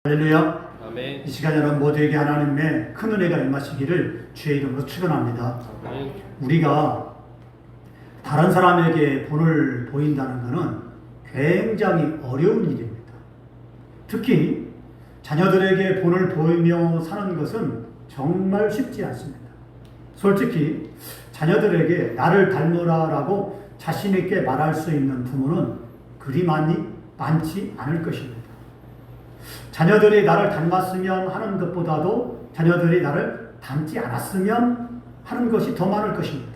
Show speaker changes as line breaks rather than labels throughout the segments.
할렐루야.
아멘.
이 시간 여러분 모두에게 하나님의 큰 은혜가 임하시기를 주의 이름으로 축원합니다.
아멘.
우리가 다른 사람에게 본을 보인다는 것은 굉장히 어려운 일입니다. 특히 자녀들에게 본을 보이며 사는 것은 정말 쉽지 않습니다. 솔직히 자녀들에게 나를 닮으라라고 자신 있게 말할 수 있는 부모는 그리 많지 않을 것입니다. 자녀들이 나를 닮았으면 하는 것보다도 자녀들이 나를 닮지 않았으면 하는 것이 더 많을 것입니다.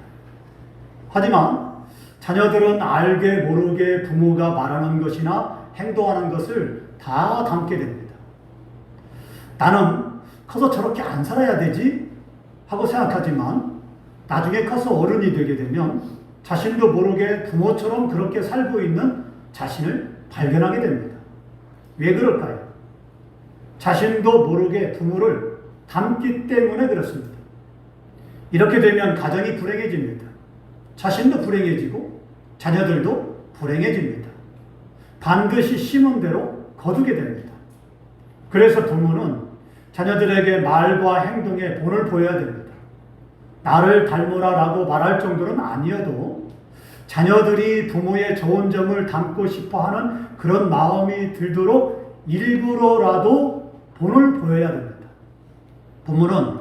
하지만 자녀들은 알게 모르게 부모가 말하는 것이나 행동하는 것을 다 닮게 됩니다. 나는 커서 저렇게 안 살아야 되지 하고 생각하지만 나중에 커서 어른이 되게 되면 자신도 모르게 부모처럼 그렇게 살고 있는 자신을 발견하게 됩니다. 왜 그럴까요? 자신도 모르게 부모를 닮기 때문에 그렇습니다. 이렇게 되면 가정이 불행해집니다. 자신도 불행해지고 자녀들도 불행해집니다. 반드시 심은 대로 거두게 됩니다. 그래서 부모는 자녀들에게 말과 행동에 본을 보여야 됩니다. 나를 닮으라라고 말할 정도는 아니어도 자녀들이 부모의 좋은 점을 닮고 싶어하는 그런 마음이 들도록 일부러라도 본을 보여야 됩니다. 본문은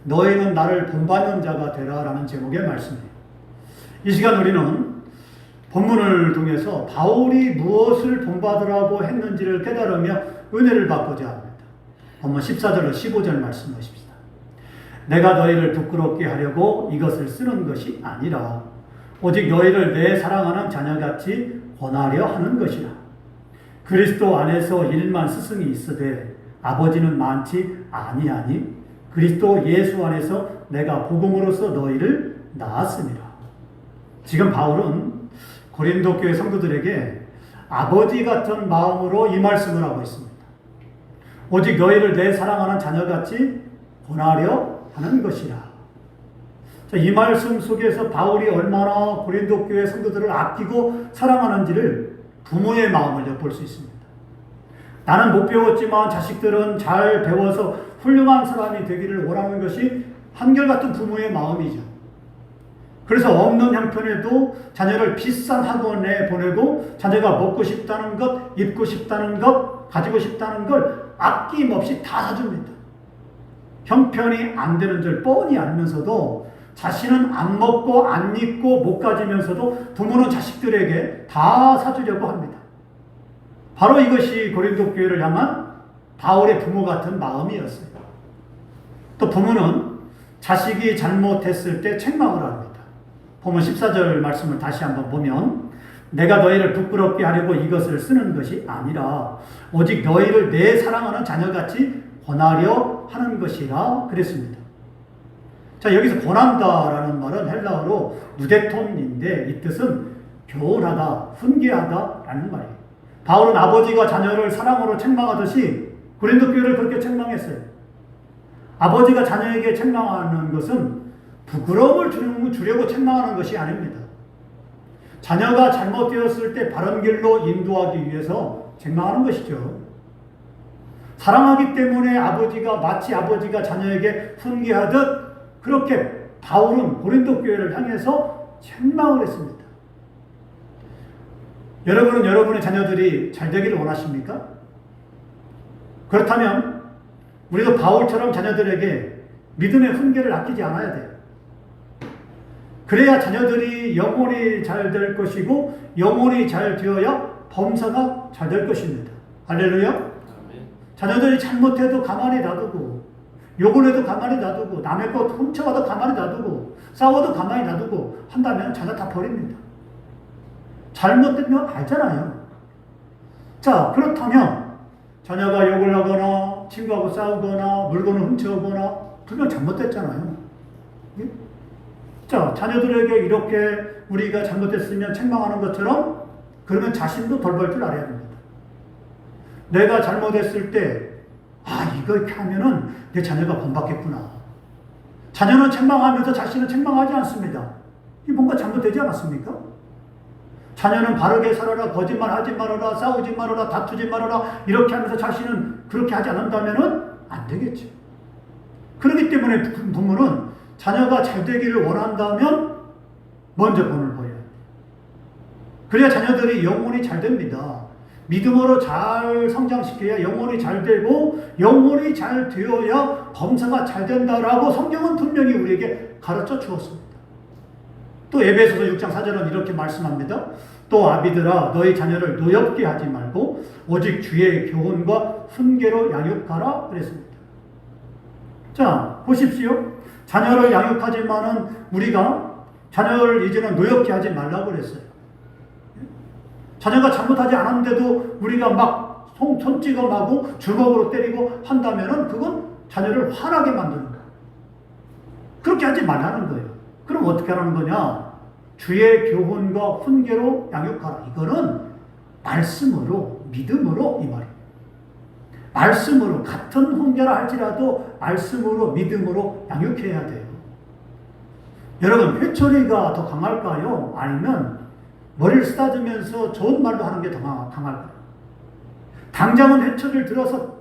너희는 나를 본받는 자가 되라라는 제목의 말씀이에요. 이 시간 우리는 본문을 통해서 바울이 무엇을 본받으라고 했는지를 깨달으며 은혜를 받고자 합니다. 본문 14절로 15절 말씀하십시다. 내가 너희를 부끄럽게 하려고 이것을 쓰는 것이 아니라 오직 너희를 내 사랑하는 자녀같이 권하려 하는 것이라. 그리스도 안에서 일만 스승이 있으되 아버지는 많지 아니하니 그리스도 예수 안에서 내가 복음으로써 너희를 낳았습니다. 지금 바울은 고린도 교회 성도들에게 아버지 같은 마음으로 이 말씀을 하고 있습니다. 오직 너희를 내 사랑하는 자녀같이 권하려 하는 것이라. 자, 이 말씀 속에서 바울이 얼마나 고린도 교회 성도들을 아끼고 사랑하는지를 부모의 마음을 엿볼 수 있습니다. 나는 못 배웠지만 자식들은 잘 배워서 훌륭한 사람이 되기를 원하는 것이 한결같은 부모의 마음이죠. 그래서 없는 형편에도 자녀를 비싼 학원에 보내고 자녀가 먹고 싶다는 것, 입고 싶다는 것, 가지고 싶다는 걸 아낌없이 다 사줍니다. 형편이 안 되는 줄 뻔히 알면서도 자신은 안 먹고 안 입고 못 가지면서도 부모는 자식들에게 다 사주려고 합니다. 바로 이것이 고린도 교회를 향한 바울의 부모 같은 마음이었어요. 또 부모는 자식이 잘못했을 때 책망을 합니다. 본문 14절 말씀을 다시 한번 보면 내가 너희를 부끄럽게 하려고 이것을 쓰는 것이 아니라 오직 너희를 내 사랑하는 자녀같이 권하려 하는 것이라 그랬습니다. 자, 여기서 권한다라는 말은 헬라어로 누데톤인데 이 뜻은 교훈하다, 훈계하다라는 말이에요. 바울은 아버지가 자녀를 사랑으로 책망하듯이 고린도 교회를 그렇게 책망했어요. 아버지가 자녀에게 책망하는 것은 부끄러움을 주려고 책망하는 것이 아닙니다. 자녀가 잘못되었을 때 바른 길로 인도하기 위해서 책망하는 것이죠. 사랑하기 때문에 마치 아버지가 자녀에게 훈계하듯 그렇게 바울은 고린도 교회를 향해서 책망을 했습니다. 여러분은 여러분의 자녀들이 잘 되기를 원하십니까? 그렇다면 우리도 바울처럼 자녀들에게 믿음의 훈계를 아끼지 않아야 돼요. 그래야 자녀들이 영혼이 잘 될 것이고 영혼이 잘 되어야 범사가 잘 될 것입니다. 할렐루야.
아멘.
자녀들이 잘못해도 가만히 놔두고 욕을 해도 가만히 놔두고 남의 것 훔쳐가도 가만히 놔두고 싸워도 가만히 놔두고 한다면 자녀 다 버립니다. 잘못되면 알잖아요. 자, 그렇다면 자녀가 욕을 하거나 친구하고 싸우거나 물건을 훔쳐오거나 분명 잘못됐잖아요. 자, 자녀들에게 이렇게 우리가 잘못했으면 책망하는 것처럼 그러면 자신도 돌볼 줄 알아야 됩니다. 내가 잘못했을 때 이거 이렇게 하면은 내 자녀가 본받겠구나. 자녀는 책망하면서 자신은 책망하지 않습니다. 이게 뭔가 잘못되지 않았습니까? 자녀는 바르게 살아라, 거짓말 하지 말아라, 싸우지 말아라, 다투지 말아라 이렇게 하면서 자신은 그렇게 하지 않는다면 안 되겠죠. 그렇기 때문에 부모는 자녀가 잘 되기를 원한다면 먼저 본을 보여야 돼요. 그래야 자녀들이 영혼이 잘 됩니다. 믿음으로 잘 성장시켜야 영혼이 잘 되고 영혼이 잘 되어야 범사가 잘 된다라고 성경은 분명히 우리에게 가르쳐 주었습니다. 또 에베소서 6장 4절은 이렇게 말씀합니다. 또 아비들아 너희 자녀를 노엽게 하지 말고 오직 주의 교훈과 훈계로 양육하라 그랬습니다. 자 보십시오. 자녀를 양육하지만은 우리가 자녀를 이제는 노엽게 하지 말라고 그랬어요. 자녀가 잘못하지 않았는데도 우리가 막 손찌검하고 주먹으로 때리고 한다면은 그건 자녀를 화나게 만드는 거예요. 그렇게 하지 말라는 거예요. 그럼 어떻게 하라는 거냐? 주의 교훈과 훈계로 양육하라. 이거는 말씀으로, 믿음으로 이 말이에요. 말씀으로, 같은 훈계라 할지라도 말씀으로, 믿음으로 양육해야 돼요. 여러분, 회초리가 더 강할까요? 아니면 머리를 쓰다듬으면서 좋은 말로 하는 게 더 강할까요? 당장은 회초리를 들어서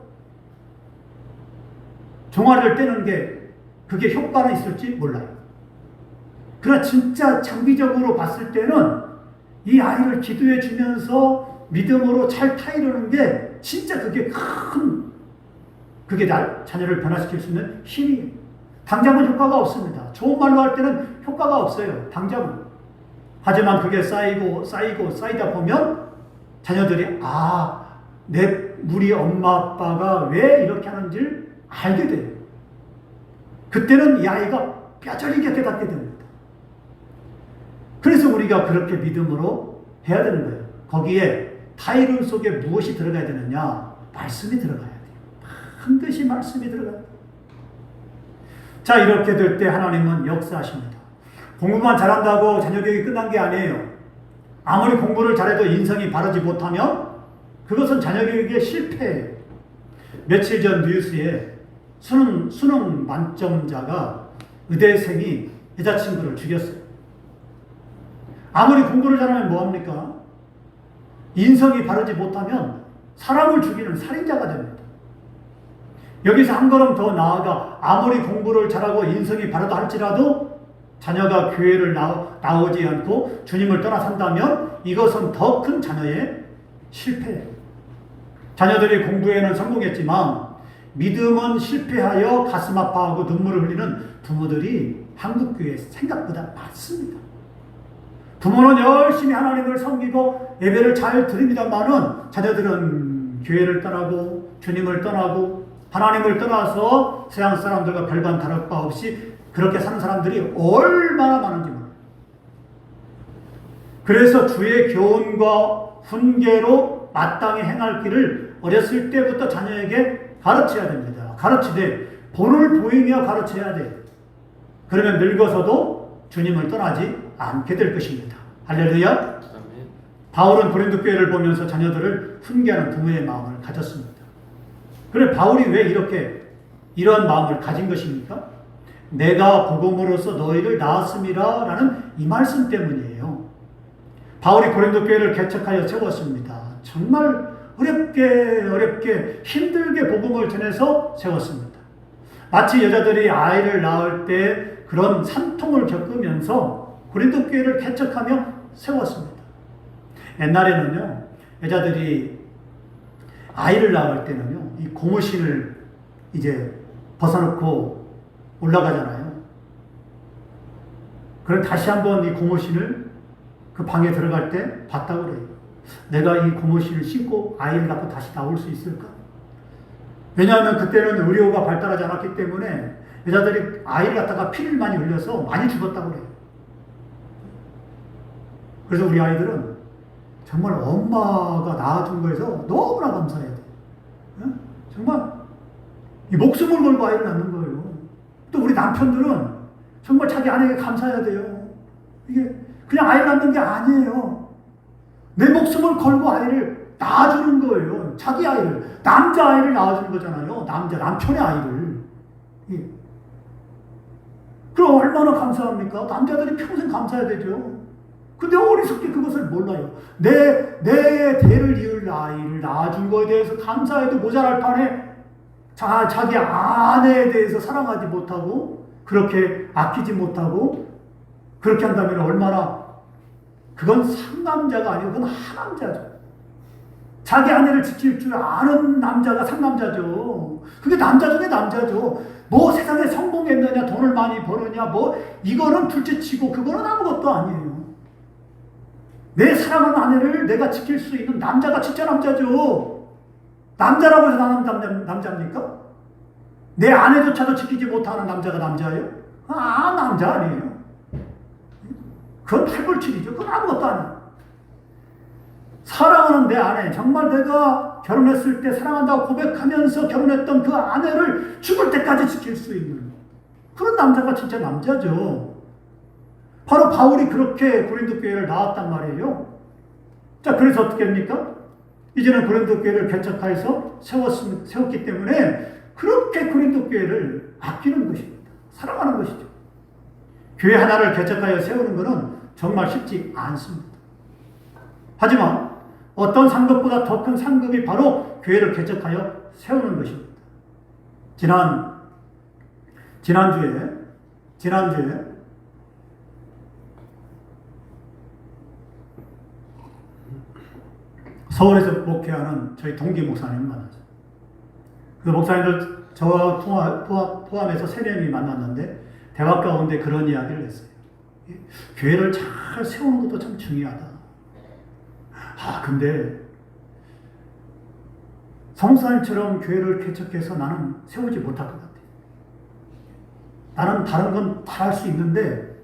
종아리를 떼는 게 그게 효과는 있을지 몰라요. 그러나 진짜 장기적으로 봤을 때는 이 아이를 기도해 주면서 믿음으로 잘 타이르는 게 진짜 그게 그게 자녀를 변화시킬 수 있는 힘이에요. 당장은 효과가 없습니다. 좋은 말로 할 때는 효과가 없어요. 당장은. 하지만 그게 쌓이다 보면 자녀들이 우리 엄마 아빠가 왜 이렇게 하는지를 알게 돼요. 그때는 이 아이가 뼈저리게 깨닫게 됩니다. 그래서 우리가 그렇게 믿음으로 해야 되는 거예요. 거기에 타이른 속에 무엇이 들어가야 되느냐? 말씀이 들어가야 돼요. 반드시 말씀이 들어가야 돼요. 자, 이렇게 될 때 하나님은 역사하십니다. 공부만 잘한다고 자녀 교육이 끝난 게 아니에요. 아무리 공부를 잘해도 인성이 바르지 못하면 그것은 자녀 교육의 실패예요. 며칠 전 뉴스에 수능 만점자가 의대생이 여자친구를 죽였어요. 아무리 공부를 잘하면 뭐합니까? 인성이 바르지 못하면 사람을 죽이는 살인자가 됩니다. 여기서 한 걸음 더 나아가 아무리 공부를 잘하고 인성이 바르다 할지라도 자녀가 교회를 나오지 않고 주님을 떠나 산다면 이것은 더 큰 자녀의 실패예요. 자녀들이 공부에는 성공했지만 믿음은 실패하여 가슴 아파하고 눈물을 흘리는 부모들이 한국교회에 생각보다 많습니다. 부모는 열심히 하나님을 섬기고 예배를 잘 드립니다만은 자녀들은 교회를 떠나고 주님을 떠나고 하나님을 떠나서 세상 사람들과 별반 다를 바 없이 그렇게 사는 사람들이 얼마나 많은지 몰라요. 그래서 주의 교훈과 훈계로 마땅히 행할 길을 어렸을 때부터 자녀에게 가르쳐야 됩니다. 가르치되 본을 보이며 가르쳐야 돼요. 그러면 늙어서도 주님을 떠나지 않게 될 것입니다. 할렐루야. 바울은 고린도 교회를 보면서 자녀들을 훈계하는 부모의 마음을 가졌습니다. 그래 바울이 왜 이러한 마음을 가진 것입니까? 내가 복음으로써 너희를 낳았음이라 라는 이 말씀 때문이에요. 바울이 고린도 교회를 개척하여 세웠습니다. 정말 어렵게 힘들게 복음을 전해서 세웠습니다. 마치 여자들이 아이를 낳을 때 그런 산통을 겪으면서 고린도 교회를 개척하며 세웠습니다. 옛날에는요, 여자들이 아이를 낳을 때는요, 이 고무신을 이제 벗어놓고 올라가잖아요. 그럼 다시 한번 이 고무신을 그 방에 들어갈 때 봤다고 그래요. 내가 이 고무신을 신고 아이를 낳고 다시 나올 수 있을까? 왜냐하면 그때는 의료가 발달하지 않았기 때문에 여자들이 아이를 갖다가 피를 많이 흘려서 많이 죽었다고 그래요. 그래서 우리 아이들은 정말 엄마가 낳아준 거에서 너무나 감사해야 돼요. 정말 이 목숨을 걸고 아이를 낳는 거예요. 또 우리 남편들은 정말 자기 아내에게 감사해야 돼요. 이게 그냥 아이를 낳는 게 아니에요. 내 목숨을 걸고 아이를 낳아주는 거예요. 자기 아이를, 남자 아이를 낳아주는 거잖아요. 남편의 아이를. 예. 그럼 얼마나 감사합니까? 남자들이 평생 감사해야 되죠. 근데 어리석게 그것을 몰라요. 내 대를 이을 아이를 낳아준 거에 대해서 감사해도 모자랄 판에 자기 아내에 대해서 사랑하지 못하고 그렇게 아끼지 못하고 그렇게 한다면 얼마나, 그건 상남자가 아니고 그건 하남자죠. 자기 아내를 지킬 줄 아는 남자가 상남자죠. 그게 남자 중에 남자죠. 뭐 세상에 성공했느냐, 돈을 많이 버느냐, 뭐 이거는 둘째치고 그거는 아무것도 아니에요. 내 사랑하는 아내를 내가 지킬 수 있는 남자가 진짜 남자죠. 남자라고 해서 나는 남자입니까? 내 아내조차도 지키지 못하는 남자가 남자예요? 남자 아니에요. 그건 팔불출이죠. 그건 아무것도 아니에요. 사랑하는 내 아내, 정말 내가 결혼했을 때 사랑한다고 고백하면서 결혼했던 그 아내를 죽을 때까지 지킬 수 있는 그런 남자가 진짜 남자죠. 바로 바울이 그렇게 고린도 교회를 나왔단 말이에요. 자, 그래서 어떻게 합니까? 이제는 고린도 교회를 개척하여서 세웠기 때문에 그렇게 고린도 교회를 아끼는 것입니다. 사랑하는 것이죠. 교회 하나를 개척하여 세우는 것은 정말 쉽지 않습니다. 하지만 어떤 상급보다 더 큰 상급이 바로 교회를 개척하여 세우는 것입니다. 지난주에 서울에서 목회하는 저희 동기 목사님을 만났어요. 그 목사님들 저와 포함해서 3명이 만났는데 대화 가운데 그런 이야기를 했어요. 교회를 잘 세우는 것도 참 중요하다. 근데 성사님처럼 교회를 개척해서 나는 세우지 못할 것 같아. 나는 다른 건 다 할 수 있는데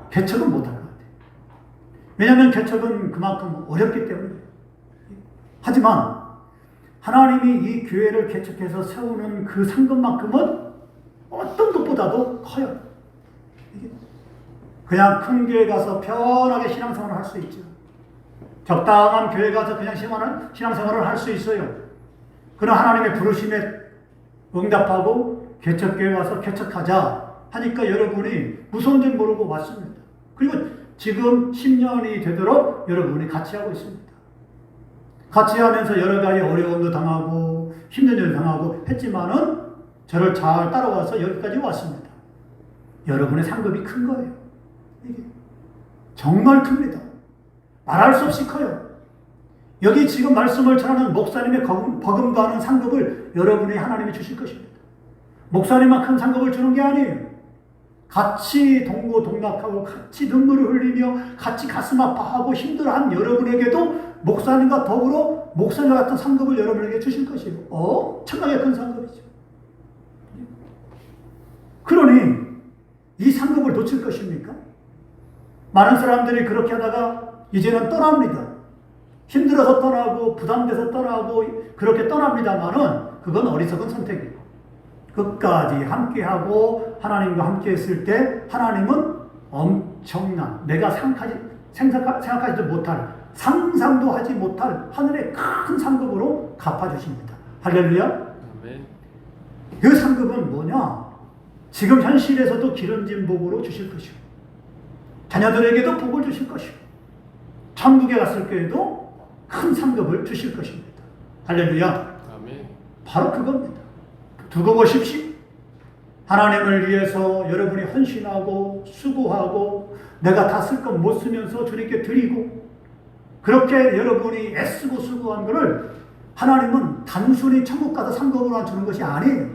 개척은 못할 것 같아. 왜냐하면 개척은 그만큼 어렵기 때문에. 하지만 하나님이 이 교회를 개척해서 세우는 그 상급만큼은 어떤 것보다도 커요. 그냥 큰 교회 가서 편하게 신앙생활을 할 수 있죠. 적당한 교회 가서 그냥 신앙생활을 할 수 있어요. 그러나 하나님의 부르심에 응답하고 개척교회 와서 개척하자 하니까 여러분이 무서운 줄 모르고 왔습니다. 그리고 지금 10년이 되도록 여러분이 같이 하고 있습니다. 같이 하면서 여러 가지 어려움도 당하고 힘든 일도 당하고 했지만은 저를 잘 따라와서 여기까지 왔습니다. 여러분의 상급이 큰 거예요. 이게 정말 큽니다. 말할 수 없이 커요. 여기 지금 말씀을 전하는 목사님의 버금가는 상급을 여러분이 하나님이 주실 것입니다. 목사님만 큰 상급을 주는 게 아니에요. 같이 동고동락하고 같이 눈물을 흘리며 같이 가슴 아파하고 힘들어한 여러분에게도 목사님과 더불어 목사님과 같은 상급을 여러분에게 주실 것이에요. 엄청나게 큰 상급이죠. 그러니 이 상급을 놓칠 것입니까? 많은 사람들이 그렇게 하다가 이제는 떠납니다. 힘들어서 떠나고 부담돼서 떠나고 그렇게 떠납니다만은 그건 어리석은 선택이에요. 끝까지 함께하고 하나님과 함께했을 때 하나님은 엄청난, 내가 생각하지도 못할, 상상도 하지 못할 하늘의 큰 상급으로 갚아주십니다. 할렐루야.
아멘.
그 상급은 뭐냐? 지금 현실에서도 기름진 복으로 주실 것이고 자녀들에게도 복을 주실 것이고 천국에 갔을 때에도 큰 상급을 주실 것입니다. 할렐루야.
아멘.
바로 그겁니다. 두고 보십시오. 하나님을 위해서 여러분이 헌신하고 수고하고 내가 다 쓸 건 못 쓰면서 주님께 드리고 그렇게 여러분이 애쓰고 수고한 것을 하나님은 단순히 천국 가서 상급으로 주는 것이 아니에요.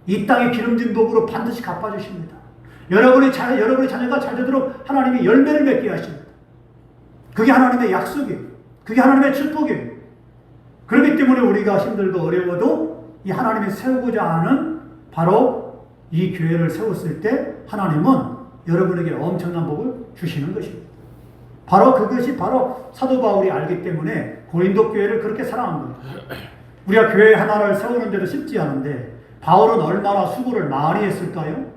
이 땅의 기름진 복으로 반드시 갚아주십니다. 여러분의 자녀가 잘 되도록 하나님이 열매를 맺게 하십니다. 그게 하나님의 약속이에요. 그게 하나님의 축복이에요. 그렇기 때문에 우리가 힘들고 어려워도 이 하나님이 세우고자 하는 바로 이 교회를 세웠을 때 하나님은 여러분에게 엄청난 복을 주시는 것입니다. 바로 그것이 바로 사도 바울이 알기 때문에 고린도 교회를 그렇게 사랑한 거예요. 우리가 교회 하나를 세우는데도 쉽지 않은데 바울은 얼마나 수고를 많이 했을까요?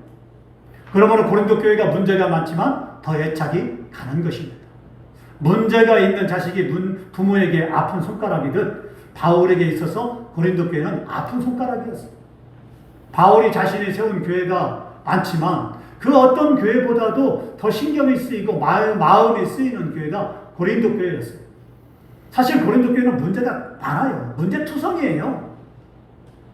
그러므로 고린도 교회가 문제가 많지만 더 애착이 가는 것입니다. 문제가 있는 자식이 부모에게 아픈 손가락이듯 바울에게 있어서 고린도 교회는 아픈 손가락이었어요. 바울이 자신이 세운 교회가 많지만 그 어떤 교회보다도 더 신경이 쓰이고 마음이 쓰이는 교회가 고린도 교회였어요. 사실 고린도 교회는 문제가 많아요. 문제투성이에요.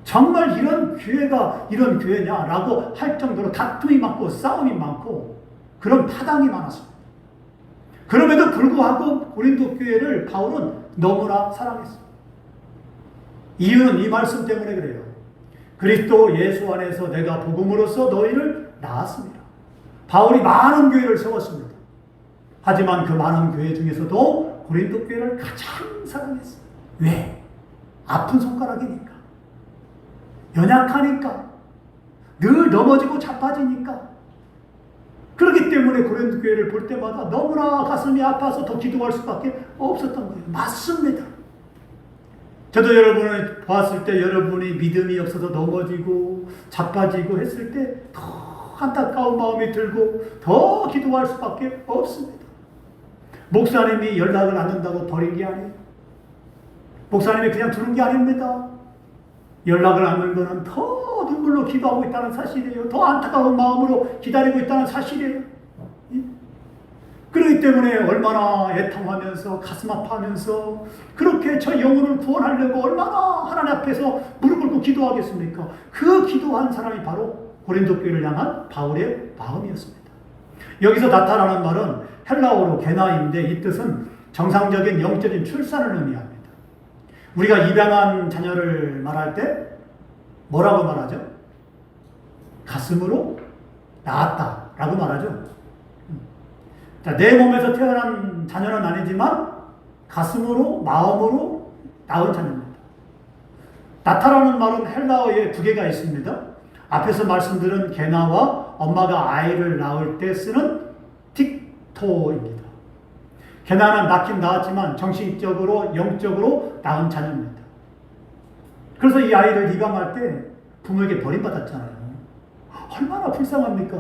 정말 이런 교회가 이런 교회냐라고 할 정도로 다툼이 많고 싸움이 많고 그런 파당이 많았습니다. 그럼에도 불구하고 고린도 교회를 바울은 너무나 사랑했어요. 이유는 이 말씀 때문에 그래요. 그리스도 예수 안에서 내가 복음으로써 너희를 낳았습니다. 바울이 많은 교회를 세웠습니다. 하지만 그 많은 교회 중에서도 고린도 교회를 가장 사랑했어요. 왜? 아픈 손가락이니까. 연약하니까. 늘 넘어지고 자빠지니까. 그렇기 때문에 고린도 교회를 볼 때마다 너무나 가슴이 아파서 더 기도할 수밖에 없었던 거예요. 맞습니다. 저도 여러분을 보았을 때 여러분이 믿음이 없어서 넘어지고 자빠지고 했을 때 더 안타까운 마음이 들고 더 기도할 수밖에 없습니다. 목사님이 연락을 안 한다고 버린 게 아니에요. 목사님이 그냥 두는 게 아닙니다. 연락을 안 하는 것은 더 눈물로 기도하고 있다는 사실이에요. 더 안타까운 마음으로 기다리고 있다는 사실이에요. 그렇기 때문에 얼마나 애통하면서 가슴 아파하면서 그렇게 저 영혼을 구원하려고 얼마나 하나님 앞에서 무릎 꿇고 기도하겠습니까? 그 기도한 사람이 바로 고린도 교회를 향한 바울의 마음이었습니다. 여기서 나타나는 말은 헬라어로 게나인데 이 뜻은 정상적인 영적인 출산을 의미합니다. 우리가 입양한 자녀를 말할 때 뭐라고 말하죠? 가슴으로 낳았다라고 말하죠. 자, 내 몸에서 태어난 자녀는 아니지만 가슴으로 마음으로 낳은 자녀입니다. 나타나는 말은 헬라어에 두 개가 있습니다. 앞에서 말씀드린 게나와 엄마가 아이를 낳을 때 쓰는 틱토입니다. 게나는 낳긴 낳았지만 정신적으로 영적으로 낳은 자녀입니다. 그래서 이 아이를 입양할 때 부모에게 버림받았잖아요. 얼마나 불쌍합니까?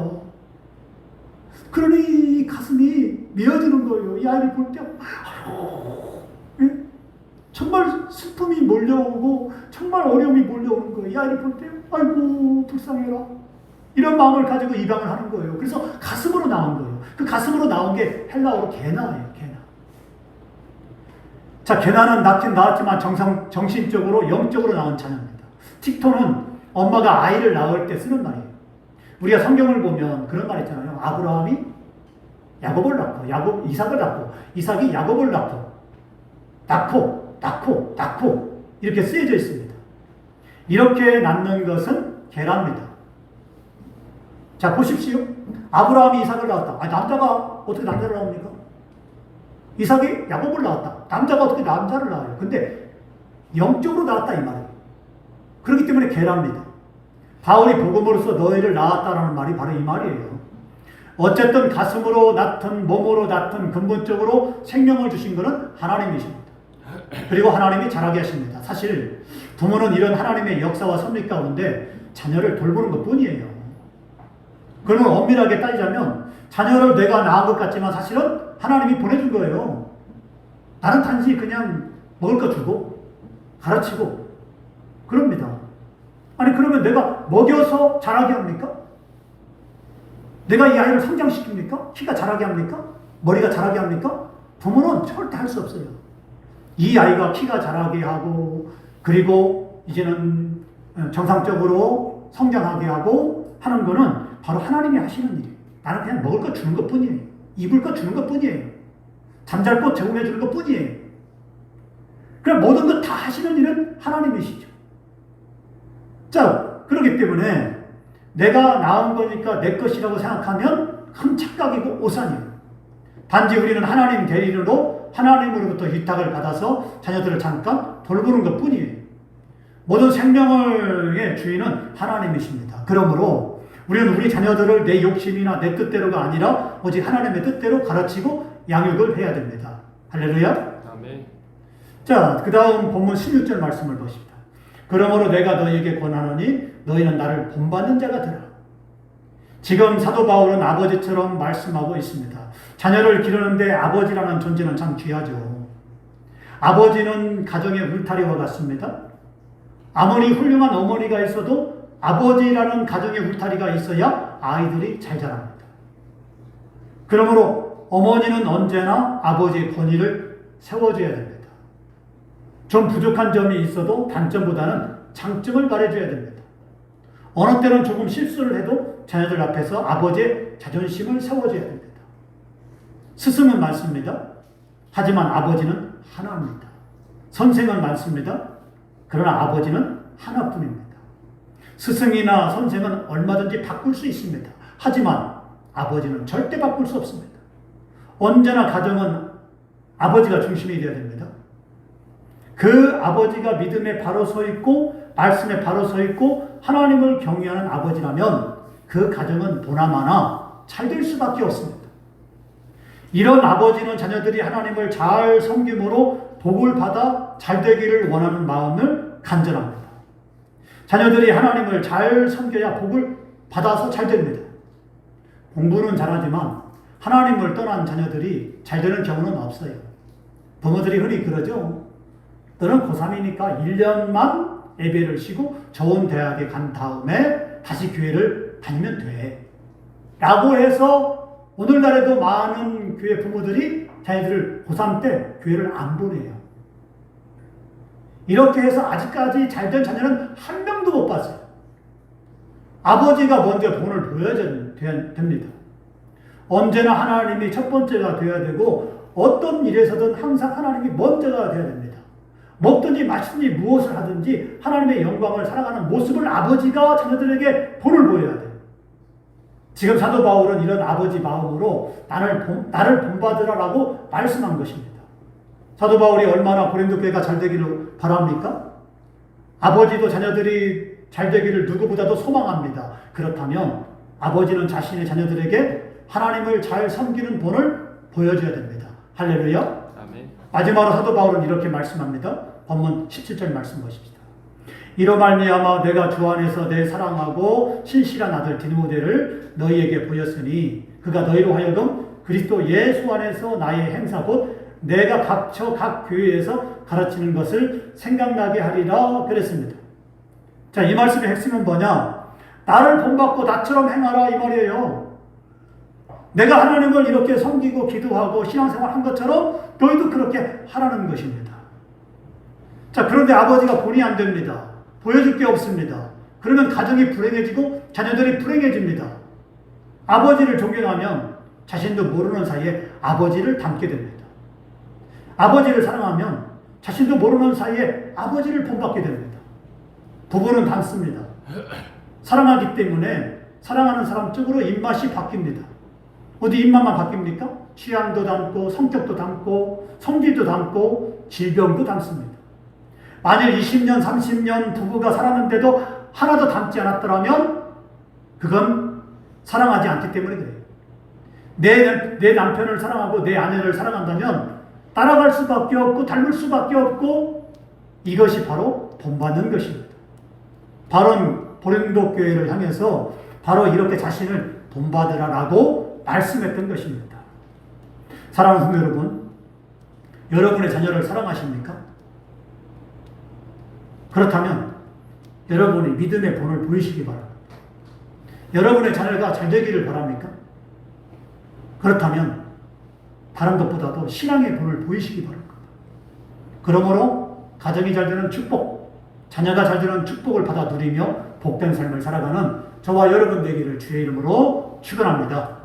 그러니 가슴이 메어지는 거예요. 이 아이를 볼 때 정말 슬픔이 몰려오고 정말 어려움이 몰려오는 거예요. 이 아이를 볼 때 아이고 불쌍해라. 이런 마음을 가지고 입양을 하는 거예요. 그래서 가슴으로 나온 거예요. 그 가슴으로 나온 게 헬라어로 게나예요. 게나. 자, 게나는 낳긴 낳았지만 정신적으로 영적으로 낳은 자녀입니다. 틱토는 엄마가 아이를 낳을 때 쓰는 말이에요. 우리가 성경을 보면 그런 말 있잖아요. 아브라함이 야곱을 낳고 이삭을 낳고 이삭이 야곱을 낳고 이렇게 쓰여져 있습니다. 이렇게 낳는 것은 계라입니다. 자, 보십시오. 아브라함이 이삭을 낳았다. 남자가 어떻게 남자를 낳습니까? 이삭이 야곱을 낳았다. 남자가 어떻게 남자를 낳아요? 근데 영적으로 낳았다 이 말이에요. 그렇기 때문에 계라입니다. 바울이 복음으로써 너희를 낳았다라는 말이 바로 이 말이에요. 어쨌든 가슴으로 낳든 몸으로 낳든 근본적으로 생명을 주신 것은 하나님이십니다. 그리고 하나님이 자라게 하십니다. 사실 부모는 이런 하나님의 역사와 섭리 가운데 자녀를 돌보는 것뿐이에요. 그러면 엄밀하게 따지자면 자녀를 내가 낳은 것 같지만 사실은 하나님이 보내준 거예요. 나는 단지 그냥 먹을 거 주고 가르치고 그럽니다. 아니 그러면 내가 먹여서 자라게 합니까? 내가 이 아이를 성장시킵니까? 키가 자라게 합니까? 머리가 자라게 합니까? 부모는 절대 할 수 없어요. 이 아이가 키가 자라게 하고 그리고 이제는 정상적으로 성장하게 하고 하는 거는 바로 하나님이 하시는 일이에요. 나는 그냥 먹을 거 주는 것 뿐이에요. 입을 거 주는 것 뿐이에요. 잠잘 곳 제공해 주는 것 뿐이에요. 그럼 모든 것 다 하시는 일은 하나님이시죠. 자, 그렇기 때문에 내가 낳은 거니까 내 것이라고 생각하면 큰 착각이고 오산이에요. 단지 우리는 하나님 대리로 하나님으로부터 위탁을 받아서 자녀들을 잠깐 돌보는 것 뿐이에요. 모든 생명의 주인은 하나님이십니다. 그러므로 우리는 우리 자녀들을 내 욕심이나 내 뜻대로가 아니라 오직 하나님의 뜻대로 가르치고 양육을 해야 됩니다. 할렐루야.
아멘.
자, 그 다음 본문 16절 말씀을 보십니다. 그러므로 내가 너희에게 권하노니 너희는 나를 본받는 자가 되라. 지금 사도 바울은 아버지처럼 말씀하고 있습니다. 자녀를 기르는데 아버지라는 존재는 참 귀하죠. 아버지는 가정의 울타리와 같습니다. 아무리 훌륭한 어머니가 있어도 아버지라는 가정의 울타리가 있어야 아이들이 잘 자랍니다. 그러므로 어머니는 언제나 아버지의 권위를 세워줘야 됩니다. 좀 부족한 점이 있어도 단점보다는 장점을 말해줘야 됩니다. 어느 때는 조금 실수를 해도 자녀들 앞에서 아버지의 자존심을 세워줘야 됩니다. 스승은 많습니다. 하지만 아버지는 하나입니다. 선생은 많습니다. 그러나 아버지는 하나뿐입니다. 스승이나 선생은 얼마든지 바꿀 수 있습니다. 하지만 아버지는 절대 바꿀 수 없습니다. 언제나 가정은 아버지가 중심이 되어야 됩니다. 그 아버지가 믿음에 바로 서 있고 말씀에 바로 서 있고 하나님을 경외하는 아버지라면 그 가정은 보나마나 잘 될 수밖에 없습니다. 이런 아버지는 자녀들이 하나님을 잘 섬김으로 복을 받아 잘 되기를 원하는 마음을 간절합니다. 자녀들이 하나님을 잘 섬겨야 복을 받아서 잘 됩니다. 공부는 잘하지만 하나님을 떠난 자녀들이 잘 되는 경우는 없어요. 부모들이 흔히 그러죠. 너는 고3이니까 1년만 예배를 쉬고 좋은 대학에 간 다음에 다시 교회를 다니면 돼. 라고 해서 오늘날에도 많은 교회 부모들이 자녀들을 고3 때 교회를 안 보내요. 이렇게 해서 아직까지 잘된 자녀는 한 명도 못 봤어요. 아버지가 먼저 본을 보여야 됩니다. 언제나 하나님이 첫 번째가 되어야 되고 어떤 일에서든 항상 하나님이 먼저가 되어야 됩니다. 먹든지 마시든지 무엇을 하든지 하나님의 영광을 살아가는 모습을 아버지가 자녀들에게 본을 보여야 돼요. 지금 사도 바울은 이런 아버지 마음으로 나를 본받으라라고 말씀한 것입니다. 사도 바울이 얼마나 고린도 교회가 잘 되기를 바랍니까? 아버지도 자녀들이 잘 되기를 누구보다도 소망합니다. 그렇다면 아버지는 자신의 자녀들에게 하나님을 잘 섬기는 본을 보여줘야 됩니다. 할렐루야.
아멘.
마지막으로 사도 바울은 이렇게 말씀합니다. 본문 17절 말씀 보십시다. 이로 말미암아 내가 주 안에서 내 사랑하고 신실한 아들 디모데를 너희에게 보였으니 그가 너희로 하여금 그리스도 예수 안에서 나의 행사 곧 내가 각처 각 교회에서 가르치는 것을 생각나게 하리라 그랬습니다. 자, 이 말씀의 핵심은 뭐냐? 나를 본받고 나처럼 행하라 이 말이에요. 내가 하나님을 이렇게 섬기고 기도하고 신앙생활 한 것처럼 너희도 그렇게 하라는 것입니다. 자, 그런데 아버지가 본이 안 됩니다. 보여줄 게 없습니다. 그러면 가정이 불행해지고 자녀들이 불행해집니다. 아버지를 존경하면 자신도 모르는 사이에 아버지를 닮게 됩니다. 아버지를 사랑하면 자신도 모르는 사이에 아버지를 본받게 됩니다. 부부는 닮습니다. 사랑하기 때문에 사랑하는 사람 쪽으로 입맛이 바뀝니다. 어디 입맛만 바뀝니까? 취향도 닮고 성격도 닮고 성질도 닮고 질병도 닮습니다. 만일 20년 30년 부부가 살았는데도 하나도 닮지 않았더라면 그건 사랑하지 않기 때문에 그래요. 내 남편을 사랑하고 내 아내를 사랑한다면 따라갈 수밖에 없고 닮을 수밖에 없고 이것이 바로 본받는 것입니다. 바로 고린도 교회를 향해서 바로 이렇게 자신을 본받으라라고 말씀했던 것입니다. 사랑하는 성도 여러분, 여러분의 자녀를 사랑하십니까? 그렇다면 여러분이 믿음의 본을 보이시기 바랍니다. 여러분의 자녀가 잘 되기를 바랍니까? 그렇다면 다른 것보다도 신앙의 본을 보이시기 바랍니다. 그러므로 가정이 잘 되는 축복, 자녀가 잘 되는 축복을 받아 누리며 복된 삶을 살아가는 저와 여러분 되기를 주의 이름으로 축원합니다.